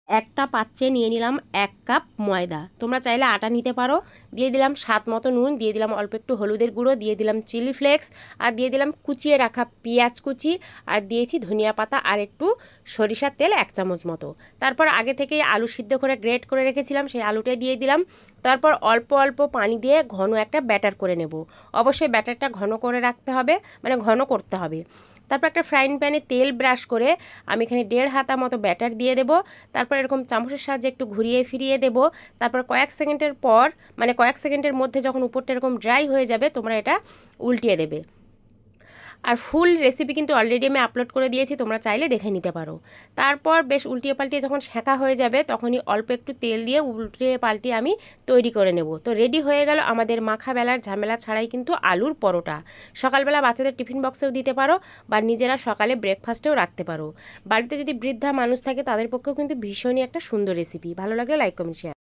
একটা পাত্রে নিয়ে নিলাম 1 কাপ ময়দা, তোমরা চাইলে আটা নিতে পারো। দিয়ে দিলাম স্বাদ মতো নুন, দিয়ে দিলাম অল্প একটু হলুদের গুঁড়ো, দিয়ে দিলাম চিলি ফ্লেক্স, আর দিয়ে দিলাম কুচিয়ে রাখা পেঁয়াজ কুচি, আর দিয়েছি ধনিয়া পাতা আর একটু সরিষার তেল 1 চামচ মতো। তারপর আগে থেকেই আলু সিদ্ধ করে গ্রেট করে রেখেছিলাম, সেই আলুটা দিয়ে দিলাম। তারপর অল্প অল্প পানি দিয়ে ঘন একটা ব্যাটার করে নেব। অবশ্যই ব্যাটারটা ঘন করে রাখতে হবে, মানে ঘন করতে হবে। তারপর একটা ফ্রাইং প্যানে তেল ব্রাশ করে আমি এখানে 1.5 হাতা মতো ব্যাটার দিয়ে দেবো। তারপর এরকম চামচের সাহায্যে একটু ঘুরিয়ে ফিরিয়ে দেবো। তারপর কয়েক সেকেন্ডের পর, মানে কয়েক সেকেন্ডের মধ্যে যখন উপরটা এরকম ড্রাই হয়ে যাবে, তোমরা এটা উল্টিয়ে দেবে। আর ফুল রেসিপি কিন্তু অলরেডি আমি আপলোড করে দিয়েছি, তোমরা চাইলে দেখে নিতে পারো। তারপর বেশ উল্টিয়ে পাল্টিয়ে যখন সেঁকা হয়ে যাবে, তখনই অল্প একটু তেল দিয়ে উল্টিয়ে পাল্টিয়ে আমি তৈরি করে নেব। তো রেডি হয়ে গেল আমাদের মাখা বেলার ঝামেলা ছাড়াই কিন্তু আলুর পরোটা। সকালবেলা বাচ্চাদের টিফিন বক্সেও দিতে পারো, বা নিজেরা সকালে ব্রেকফাস্টেও রাখতে পারো। বাড়িতে যদি বৃদ্ধা মানুষ থাকে তাদের পক্ষেও কিন্তু ভীষণই একটা সুন্দর রেসিপি। ভালো লাগলে লাইক কমেন্ট শেয়ার।